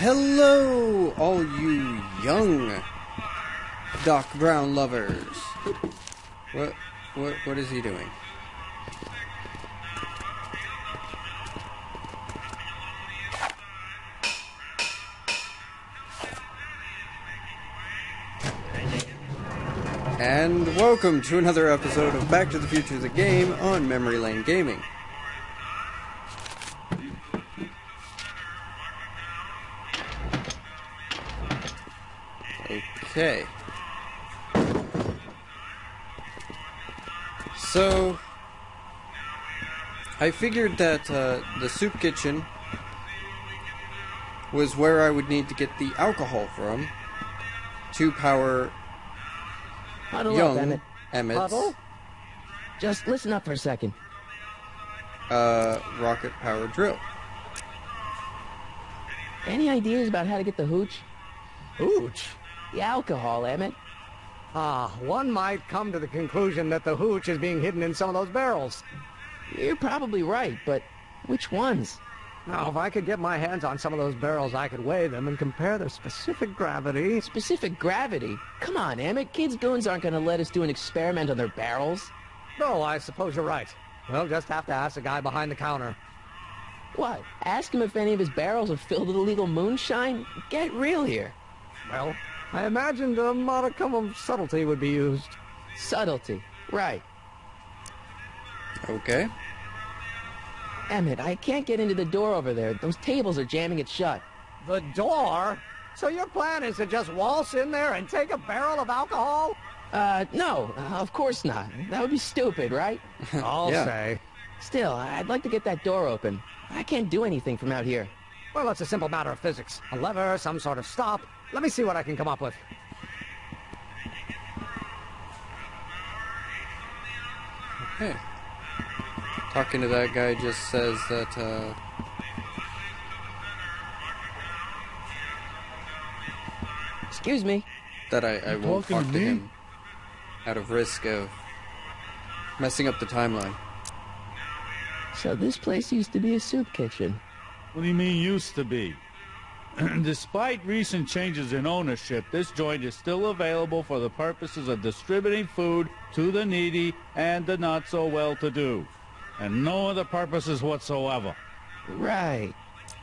Hello, all you young Doc Brown lovers. What is he doing? And welcome to another episode of Back to the Future the Game on Memory Lane Gaming. Okay. So, I figured that the soup kitchen was where I would need to get the alcohol from to power Huddle young up, Emmett's Huddle? Just listen up for a second. rocket power drill. Any ideas about how to get the hooch? Hooch? The alcohol, Emmett. One might come to the conclusion that the hooch is being hidden in some of those barrels. You're probably right, but which ones? Now, if I could get my hands on some of those barrels, I could weigh them and compare their specific gravity. Specific gravity? Come on, Emmett. Kids' goons aren't going to let us do an experiment on their barrels. No, I suppose you're right. We'll just have to ask the guy behind the counter. What? Ask him if any of his barrels are filled with illegal moonshine? Get real here. Well, I imagined a modicum of subtlety would be used. Subtlety. Right. Okay. Emmett, I can't get into the door over there. Those tables are jamming it shut. The door? So your plan is to just waltz in there and take a barrel of alcohol? No, of course not. That would be stupid, right? I'll Yeah. say. Still, I'd like to get that door open. I can't do anything from out here. Well, it's a simple matter of physics. A lever, some sort of stop. Let me see what I can come up with. Okay. Talking to that guy just says that, Excuse me. that I won't talking talk to to me? him out of risk of messing up the timeline. So this place used to be a soup kitchen. What do you mean used to be? Despite recent changes in ownership, this joint is still available for the purposes of distributing food to the needy and the not-so-well-to-do. And no other purposes whatsoever. Right.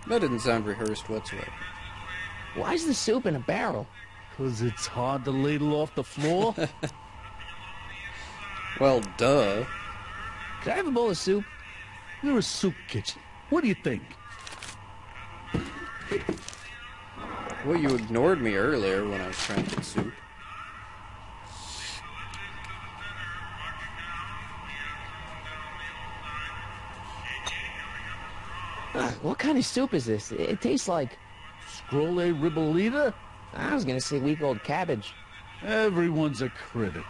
That didn't sound rehearsed whatsoever. Why's the soup in a barrel? 'Cause it's hard to ladle off the floor? Well, duh. Could I have a bowl of soup? You're a soup kitchen. What do you think? Well, you ignored me earlier when I was trying to get soup. What kind of soup is this? It tastes like... Scrolle ribolita? I was gonna say week-old cabbage. Everyone's a critic.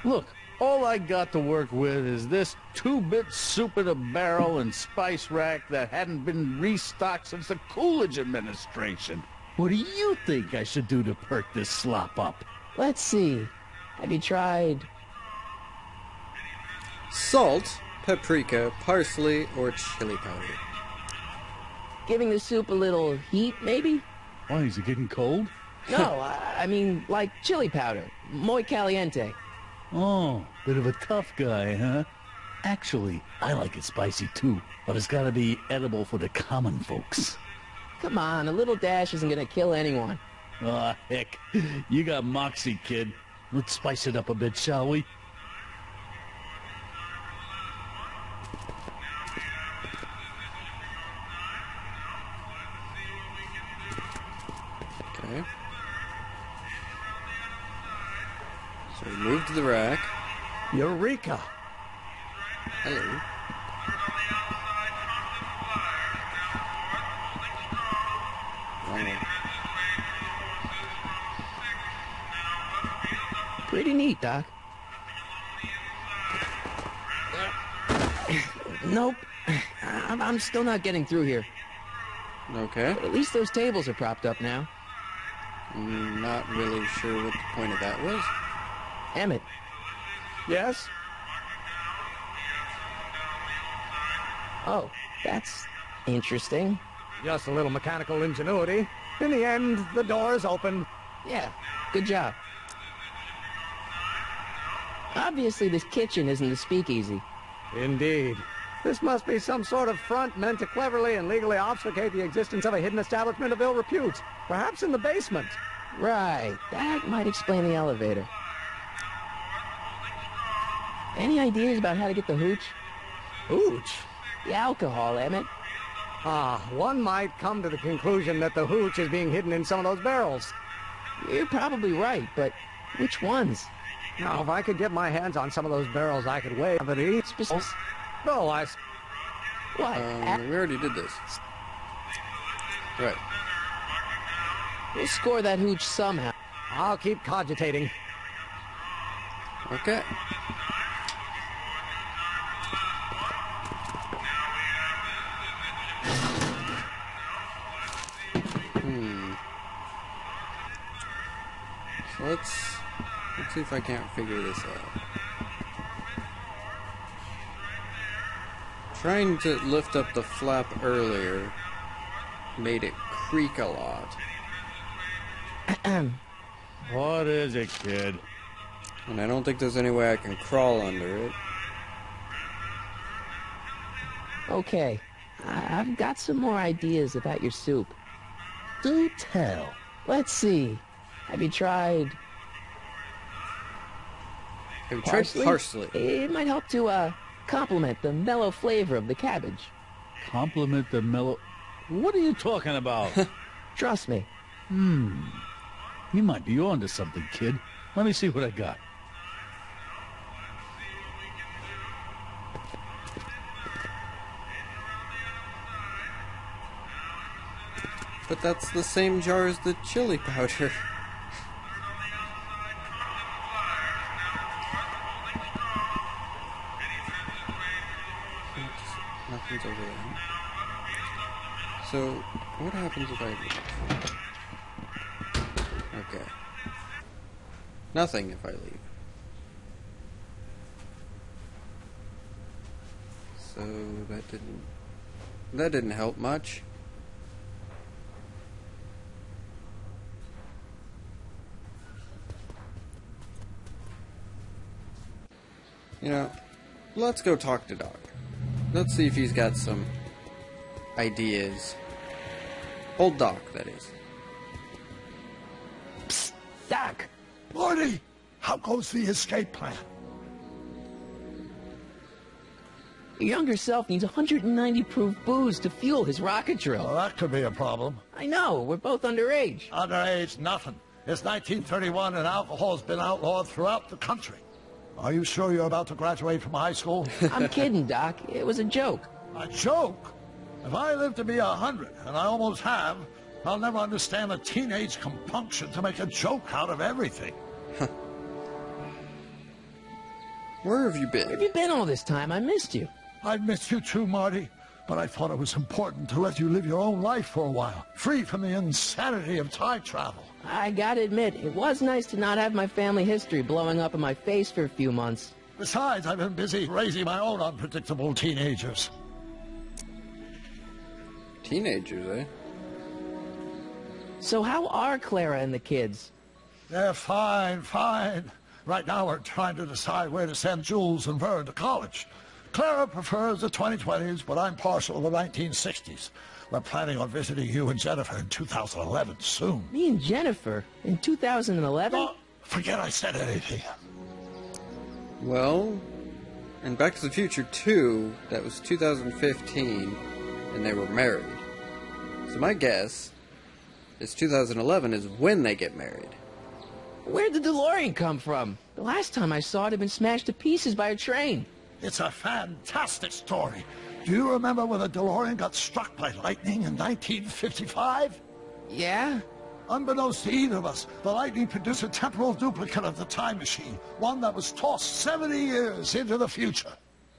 Look, all I got to work with is this 2-bit soup in a barrel and spice rack that hadn't been restocked since the Coolidge administration. What do you think I should do to perk this slop up? Let's see. Have you tried... Salt, paprika, parsley, or chili powder. giving the soup a little heat, maybe? Why, is it getting cold? No, I mean, like chili powder. Muy caliente. Oh, bit of a tough guy, huh? Actually, I like it spicy too, but it's gotta be edible for the common folks. Come on, a little dash isn't gonna kill anyone. Ah, heck. You got moxie, kid. Let's spice it up a bit, shall we? Okay. So we move to the rack. Eureka! Hello. Wrong one. Pretty neat, Doc. Nope. I'm still not getting through here. Okay. But at least those tables are propped up now. Not really sure what the point of that was. Emmett, Yes? oh, that's interesting. Just a little mechanical ingenuity. In the end, the doors opened. Yeah, good job. Obviously, this kitchen isn't the speakeasy. Indeed. This must be some sort of front meant to cleverly and legally obfuscate the existence of a hidden establishment of ill repute. Perhaps in the basement. Right, that might explain the elevator. Any ideas about how to get the hooch? Hooch? The alcohol, Emmett. One might come to the conclusion that the hooch is being hidden in some of those barrels. You're probably right, but which ones? Now, if I could get my hands on some of those barrels, I could weigh it each. No, What? We already did this. Right. We'll score that hooch somehow. I'll keep cogitating. Okay. So let's see if I can't figure this out. Trying to lift up the flap earlier made it creak a lot. What is it, kid? And I don't think there's any way I can crawl under it. Okay, I've got some more ideas about your soup. Do tell. Let's see. Have you tried Have you tried parsley? It might help to complement the mellow flavor of the cabbage. Compliment the mellow... What are you talking about? Trust me. You might be onto something, kid. Let me see what I got. But that's the same jar as the chili powder. Nothing's over there. So, what happens if I leave? Okay. Nothing if I leave. So, that didn't help much. You know, let's go talk to Doc. Let's see if he's got some ideas. Old Doc, that is. Psst, Doc! Marty, how goes the escape plan? Your younger self needs 190 proof booze to fuel his rocket drill. Well, that could be a problem. I know, we're both underage. Underage, nothing. It's 1931 and alcohol's been outlawed throughout the country. Are you sure you're about to graduate from high school? I'm kidding, Doc. It was a joke. A joke? If I live to be 100, and I almost have, I'll never understand a teenage compunction to make a joke out of everything. Where have you been? Where have you been all this time? I missed you. I missed you too, Marty, but I thought it was important to let you live your own life for a while, free from the insanity of time travel. I gotta admit, it was nice to not have my family history blowing up in my face for a few months. Besides, I've been busy raising my own unpredictable teenagers. Teenagers, eh? So how are Clara and the kids? They're fine, fine. Right now we're trying to decide where to send Jules and Vern to college. Clara prefers the 2020s, but I'm partial to the 1960s. We're planning on visiting you and Jennifer in 2011 soon. Me and Jennifer? In 2011? Oh, forget I said anything. Well, in Back to the Future 2, that was 2015, and they were married. So my guess is 2011 is when they get married. Where'd the DeLorean come from? The last time I saw it had been smashed to pieces by a train. It's a fantastic story. Do you remember when the DeLorean got struck by lightning in 1955? Yeah? Unbeknownst to either of us, the lightning produced a temporal duplicate of the time machine, one that was tossed 70 years into the future.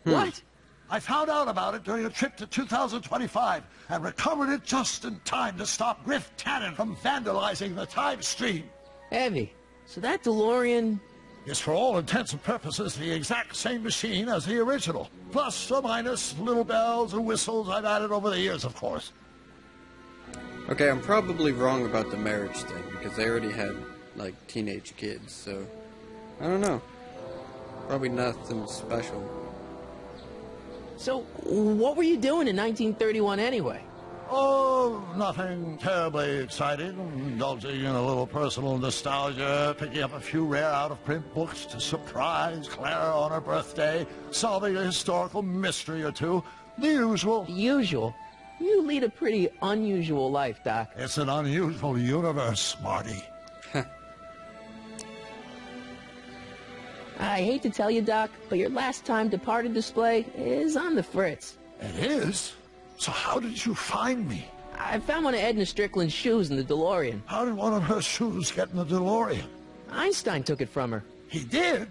What? I found out about it during a trip to 2025 and recovered it just in time to stop Griff Tannen from vandalizing the time stream. Heavy. So that DeLorean... Is for all intents and purposes the exact same machine as the original. Plus or minus little bells and whistles I've added over the years, of course. Okay, I'm probably wrong about the marriage thing, because they already had, like, teenage kids, so... I don't know. Probably nothing special. So, what were you doing in 1931 anyway? Oh, nothing terribly exciting. Indulging in a little personal nostalgia, picking up a few rare out-of-print books to surprise Clara on her birthday, solving a historical mystery or two. The usual. The usual? You lead a pretty unusual life, Doc. It's an unusual universe, Marty. I hate to tell you, Doc, but your last time departed display is on the fritz. It is? So how did you find me? I found one of Edna Strickland's shoes in the DeLorean. How did one of her shoes get in the DeLorean? Einstein took it from her. He did?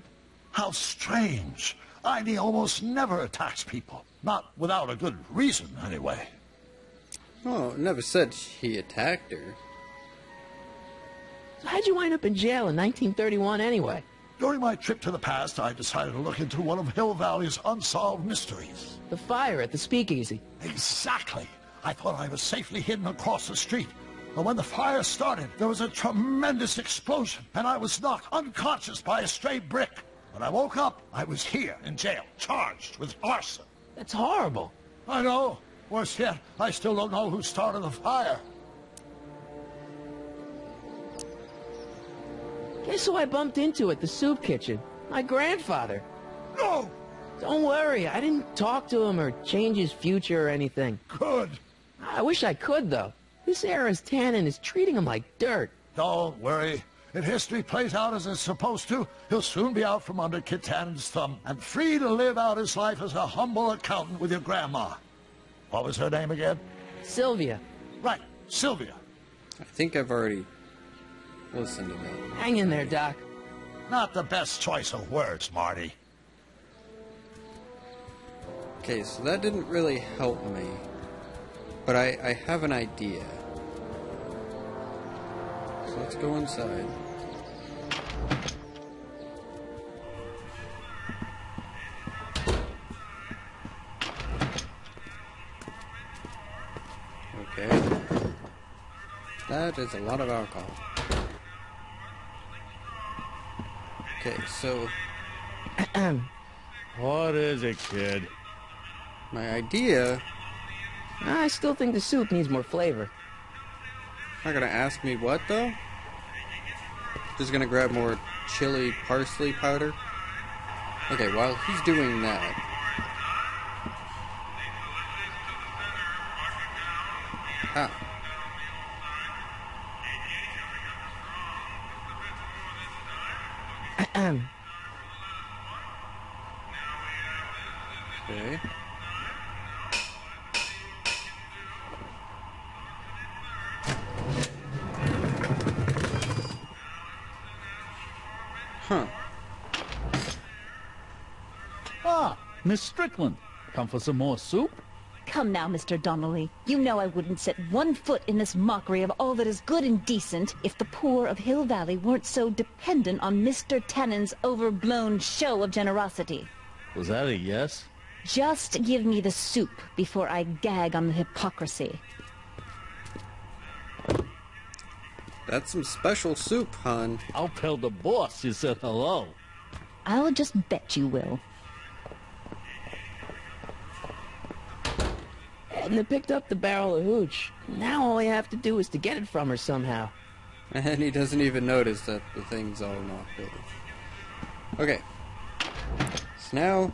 How strange. Ivy almost never attacks people. Not without a good reason, anyway. Oh, never said he attacked her. So how'd you wind up in jail in 1931 anyway? During my trip to the past, I decided to look into one of Hill Valley's unsolved mysteries. The fire at the speakeasy. Exactly. I thought I was safely hidden across the street. But when the fire started, there was a tremendous explosion, and I was knocked unconscious by a stray brick. When I woke up, I was here in jail, charged with arson. That's horrible. I know. Worse yet, I still don't know who started the fire. Guess who I bumped into at the soup kitchen? My grandfather. No! Don't worry, I didn't talk to him or change his future or anything. Good. I wish I could, though. This era's Tannen is treating him like dirt. Don't worry. If history plays out as it's supposed to, he'll soon be out from under Kit Tannen's thumb and free to live out his life as a humble accountant with your grandma. What was her name again? Sylvia. Right, Sylvia. I think I've already listened to that. Hang in there, Doc. Not the best choice of words, Marty. Okay, so that didn't really help me. But I have an idea. So let's go inside. Okay. That is a lot of alcohol. Okay, so What is it, kid? my idea... I still think the soup needs more flavor. Not gonna ask me what, though? Just gonna grab more chili parsley powder? Okay, while he's doing that... Ah. Okay. Huh. Ah, Miss Strickland. Come for some more soup? Come now, Mr. Donnelly. You know I wouldn't set one foot in this mockery of all that is good and decent if the poor of Hill Valley weren't so dependent on Mr. Tannen's overblown show of generosity. Was that a yes? Just give me the soup before I gag on the hypocrisy. That's some special soup, hon. I'll tell the boss you said hello. I'll just bet you will. Edna picked up the barrel of hooch. Now all I have to do is to get it from her somehow. And he doesn't even notice that the thing's all knocked over. Okay. So now...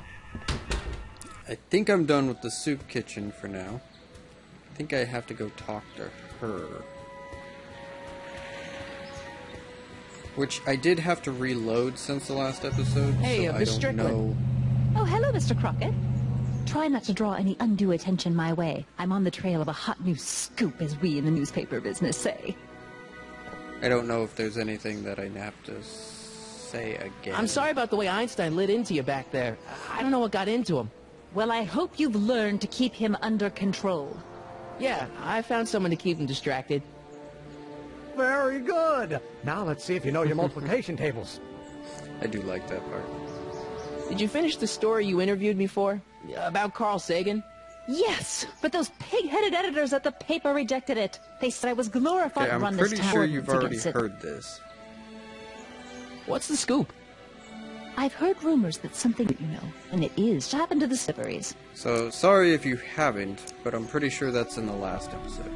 I think I'm done with the soup kitchen for now. I think I have to go talk to her. Which I did have to reload since the last episode, Hey, so I Miss don't Strickland. know... Oh, hello, Mr. Crockett. Try not to draw any undue attention my way. I'm on the trail of a hot new scoop, as we in the newspaper business say. I don't know if there's anything that I have to say again. I'm sorry about the way Einstein lit into you back there. I don't know what got into him. Well, I hope you've learned to keep him under control. Yeah, I found someone to keep him distracted. Very good. Now let's see if you know your multiplication tables. I do like that part. Did you finish the story you interviewed me for? About Carl Sagan? Yes, but those pig-headed editors at the paper rejected it. They said I was glorified Okay, to run I'm this pretty town. sure you've already against it. heard this. What's the scoop? I've heard rumors that something you know, and it is to happen to the Slipperies. So, sorry if you haven't, but I'm pretty sure that's in the last episode.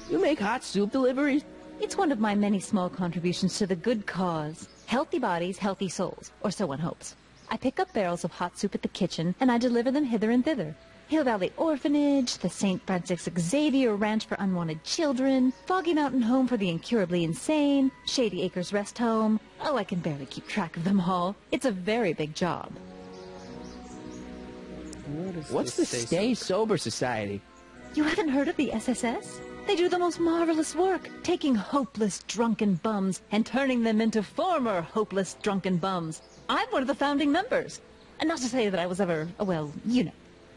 You make hot soup deliveries? It's one of my many small contributions to the good cause. Healthy bodies, healthy souls, or so one hopes. I pick up barrels of hot soup at the kitchen, and I deliver them hither and thither. Hill Valley Orphanage, the St. Francis Xavier Ranch for Unwanted Children, Foggy Mountain Home for the Incurably Insane, Shady Acres Rest Home. Oh, I can barely keep track of them all. It's a very big job. What's the Stay Sober Society? You haven't heard of the SSS? They do the most marvelous work, taking hopeless drunken bums and turning them into former hopeless drunken bums. I'm one of the founding members. And not to say that I was ever, well, you know.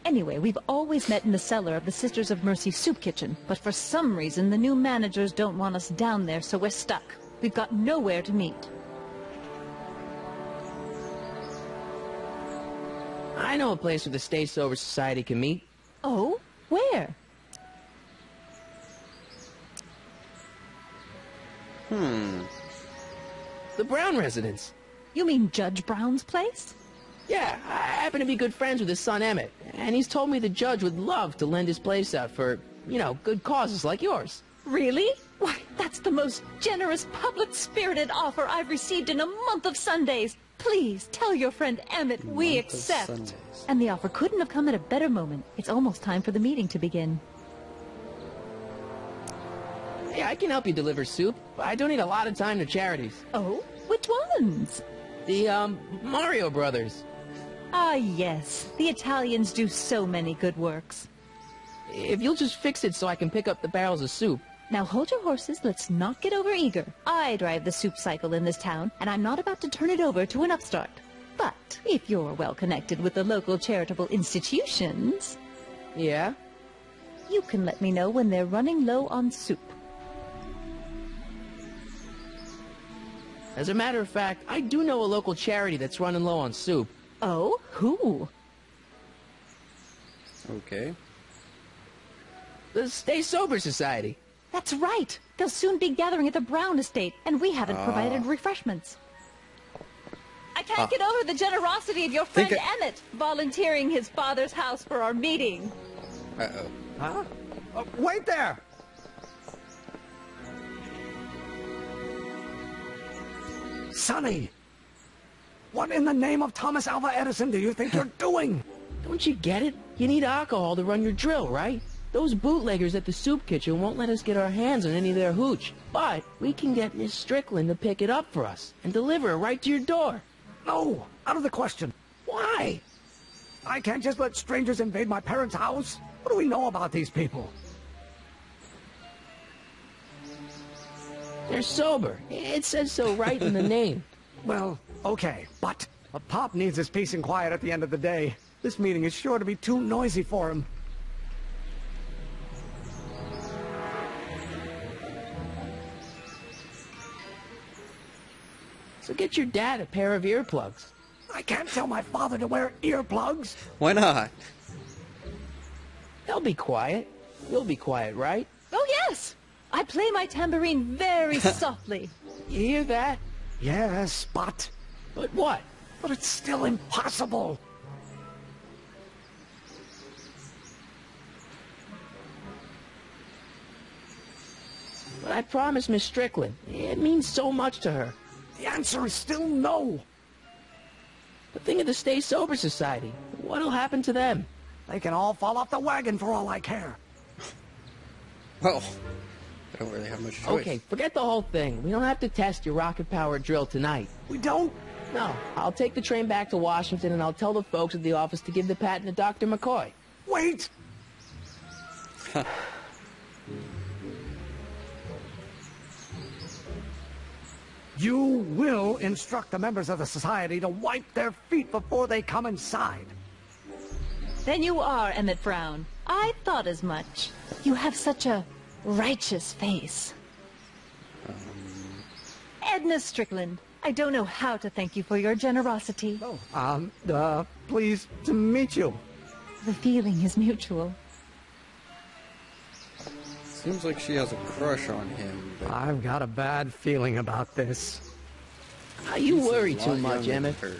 Anyway, we've always met in the cellar of the Sisters of Mercy soup kitchen, but for some reason the new managers don't want us down there, so we're stuck. We've got nowhere to meet. I know a place where the Stay Sober Society can meet. Oh? Where? The Brown residence. You mean Judge Brown's place? Yeah, I happen to be good friends with his son Emmett, and he's told me the judge would love to lend his place out for, you know, good causes like yours. Really? Why, that's the most generous, public-spirited offer I've received in a month of Sundays. Please, tell your friend Emmett we Month of accept. Sundays. And the offer couldn't have come at a better moment. It's almost time for the meeting to begin. Yeah, I can help you deliver soup. I donate a lot of time to charities. Oh? Which ones? The, Mario Brothers. Ah, yes. The Italians do so many good works. If you'll just fix it so I can pick up the barrels of soup. Now hold your horses, let's not get overeager. I drive the soup cycle in this town, and I'm not about to turn it over to an upstart. But if you're well connected with the local charitable institutions, Yeah? you can let me know when they're running low on soup. As a matter of fact, I do know a local charity that's running low on soup. Oh? Who? Okay. The Stay Sober Society. That's right. They'll soon be gathering at the Brown estate, and we haven't provided refreshments. I can't get over the generosity of your friend Think Emmett volunteering his father's house for our meeting. Uh-oh. Huh? Wait there! Sonny! What in the name of Thomas Alva Edison do you think you're doing? Don't you get it? You need alcohol to run your drill, right? Those bootleggers at the soup kitchen won't let us get our hands on any of their hooch. But we can get Miss Strickland to pick it up for us and deliver it right to your door. No, out of the question. Why? I can't just let strangers invade my parents' house. What do we know about these people? They're sober. It says so right in the name. Well, okay, but Pop needs his peace and quiet at the end of the day. This meeting is sure to be too noisy for him. So get your dad a pair of earplugs. I can't tell my father to wear earplugs. Why not? They'll be quiet. You'll be quiet, right? Oh, yes! I play my tambourine very softly. You hear that? Yes, but But what? it's still impossible. But I promised Miss Strickland. It means so much to her. The answer is still no. But think of the Stay Sober Society. What'll happen to them? They can all fall off the wagon for all I care. Well, I don't really have much choice. Okay, forget the whole thing. We don't have to test your rocket-powered drill tonight. We don't? No, I'll take the train back to Washington and I'll tell the folks at the office to give the patent to Dr. McCoy. Wait! You will instruct the members of the society to wipe their feet before they come inside. Then you are Emmett Brown. I thought as much. You have such a righteous face. Edna Strickland, I don't know how to thank you for your generosity. Pleased to meet you. The feeling is mutual. Seems like she has a crush on him, but I've got a bad feeling about this. You he's a worry lot too much, younger Emmett. than her.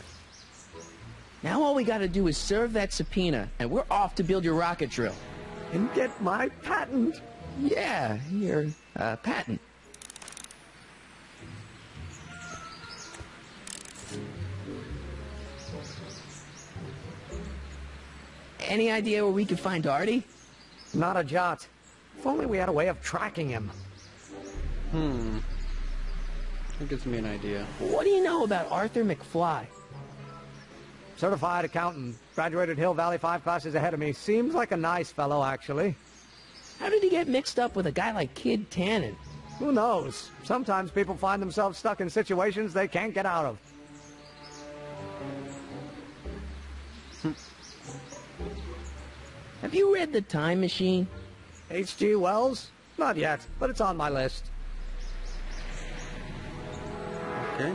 Now all we gotta do is serve that subpoena, and we're off to build your rocket drill. And get my patent. Yeah, your patent. Any idea where we could find Artie? Not a jot. If only we had a way of tracking him. That gives me an idea. What do you know about Arthur McFly? Certified accountant. Graduated Hill Valley 5 classes ahead of me. Seems like a nice fellow, actually. How did he get mixed up with a guy like Kid Tannen? Who knows? Sometimes people find themselves stuck in situations they can't get out of. Have you read The Time Machine? H.G. Wells? Not yet, but it's on my list. Okay.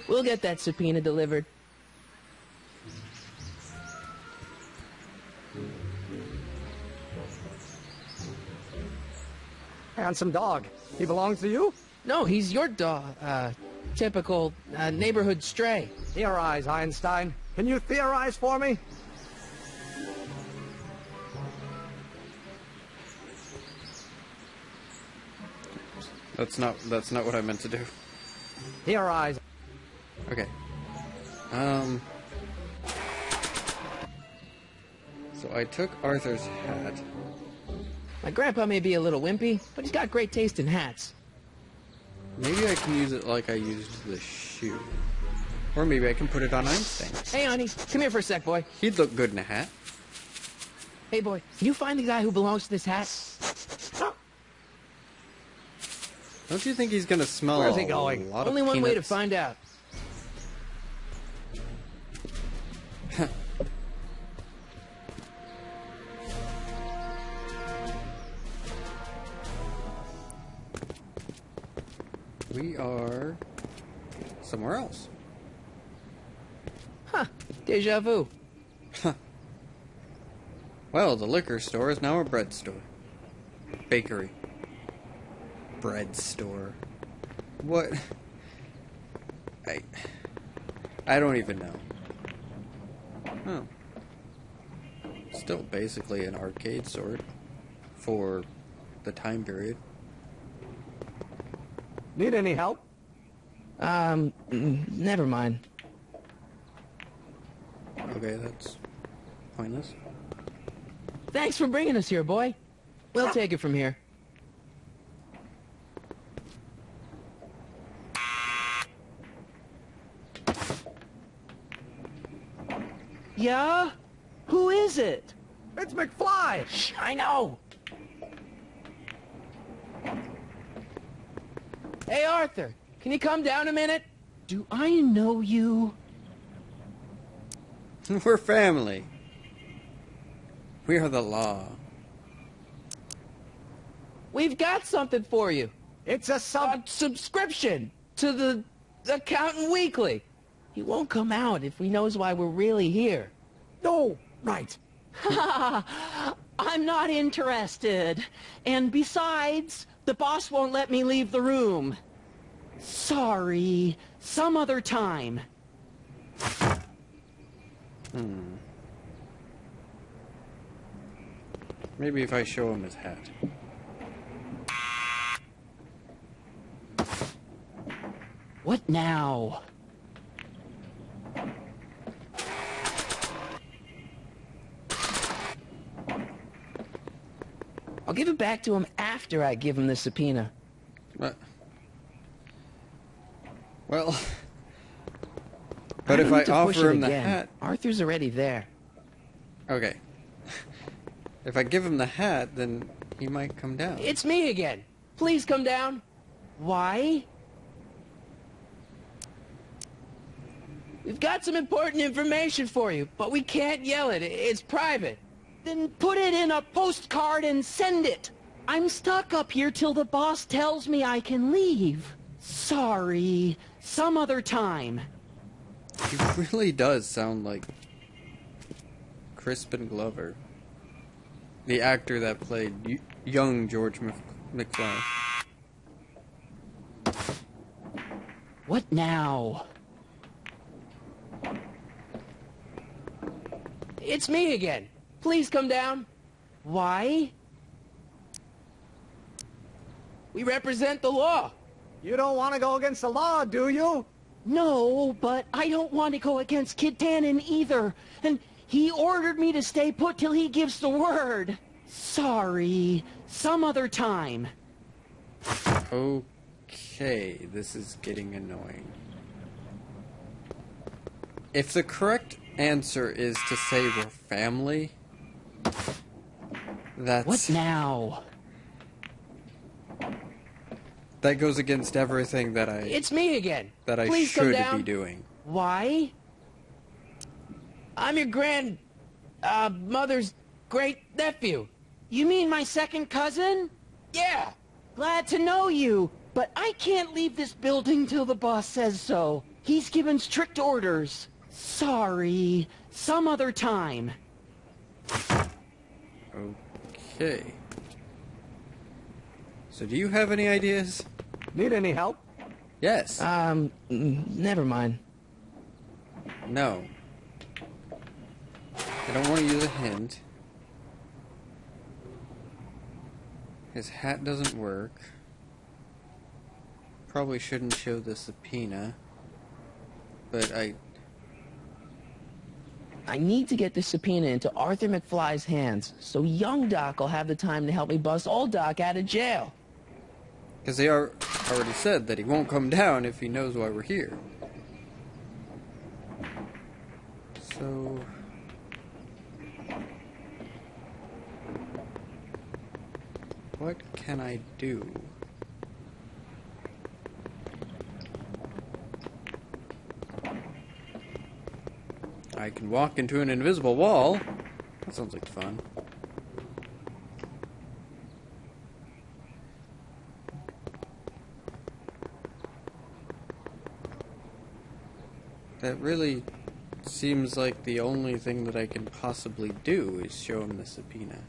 We'll get that subpoena delivered. Handsome dog. He belongs to you? No, he's your dog. Typical neighborhood stray. Theorize, Einstein. Can you theorize for me? That's not what I meant to do. Theorize. Okay. So I took Arthur's hat. My grandpa may be a little wimpy, but he's got great taste in hats. Maybe I can use it like I used the shoe. Or maybe I can put it on Einstein. Hey, honey, come here for a sec, boy. He'd look good in a hat. Hey, boy, can you find the guy who belongs to this hat? Don't you think he's gonna smell Where's he going? a lot Only of one way to peanuts? find out. We are somewhere else. Huh, deja vu. Well, the liquor store is now a bread store. Bakery. Bread store. What? I don't even know. Oh. Still basically an arcade store for the time period. Need any help? Never mind. Okay, that's pointless. Thanks for bringing us here, boy. We'll take it from here. Yeah? Who is it? It's McFly! Shh, I know. Hey, Arthur, can you come down a minute? Do I know you? We're family. We are the law. We've got something for you. It's a Subscription to the Accountant Weekly. He won't come out if he knows why we're really here. No! Right. I'm not interested. And besides, the boss won't let me leave the room. Sorry. Some other time. Maybe if I show him his hat. What now? I'll give it back to him after I give him the subpoena. Well, but if don't I need to push offer it him the again. hat, Arthur's already there. okay. If I give him the hat, then he might come down. It's me again. Please come down. Why? We've got some important information for you, but we can't yell it. It's private. Then put it in a postcard and send it. I'm stuck up here till the boss tells me I can leave. Sorry. Some other time. He really does sound like Crispin Glover. The actor that played young George McFly. What now? It's me again. Please come down. Why? We represent the law. You don't want to go against the law, do you? No, but I don't want to go against Kid Tannen either. And he ordered me to stay put till he gives the word. Sorry. Some other time. Okay, this is getting annoying. If the correct answer is to say we're family, that's... What now? That goes against everything that It's me again. that I Please come should down. be doing. Why? I'm your mother's great-nephew. You mean my second cousin? Yeah. Glad to know you, but I can't leave this building till the boss says so. He's given strict orders. Sorry. Some other time. Okay. So do you have any ideas? Need any help? Yes. Never mind. No. I don't want to use a hint. His hat doesn't work. Probably shouldn't show the subpoena. But I need to get this subpoena into Arthur McFly's hands, so young Doc will have the time to help me bust old Doc out of jail. Because they already said that he won't come down if he knows why we're here. So... what can I do? I can walk into an invisible wall. That sounds like fun. That really seems like the only thing that I can possibly do is show him the subpoena.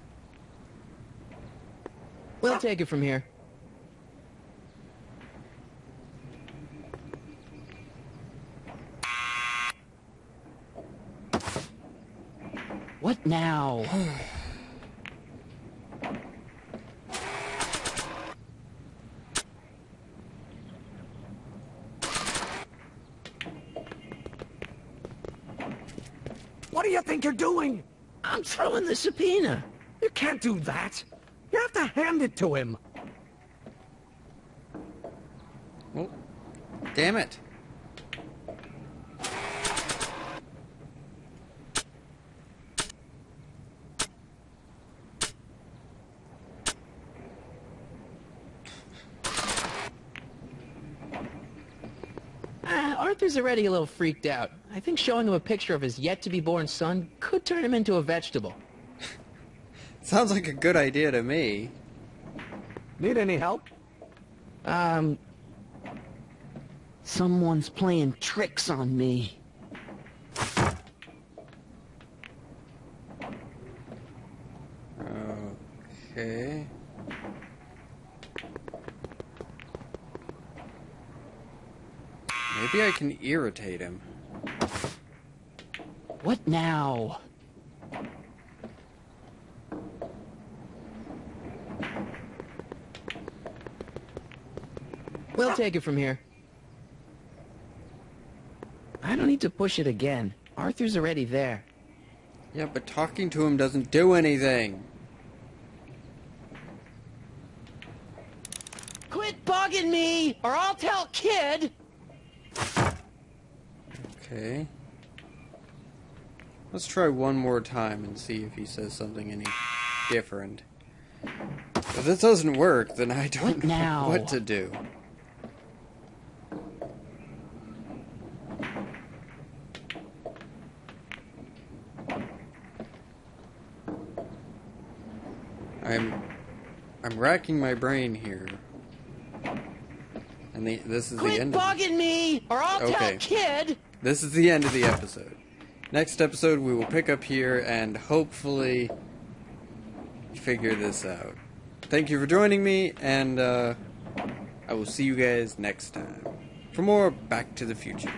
We'll take it from here. What now? What do you think you're doing? I'm throwing the subpoena. You can't do that. You have to hand it to him. Oh, damn it. Arthur's already a little freaked out. I think showing him a picture of his yet-to-be-born son could turn him into a vegetable. Sounds like a good idea to me. Need any help? Someone's playing tricks on me. Okay. Maybe I can irritate him. What now? We'll take it from here. I don't need to push it again. Arthur's already there. Yeah, but talking to him doesn't do anything. Quit bugging me, or I'll tell Kid! Okay. Let's try one more time and see if he says something any different. If this doesn't work, then I don't know what to do. I'm racking my brain here. And this is the Quit end. bugging me, or I'll tell Kid! This is the end of the episode. Next episode, we will pick up here and hopefully figure this out. Thank you for joining me, and I will see you guys next time for more Back to the Future.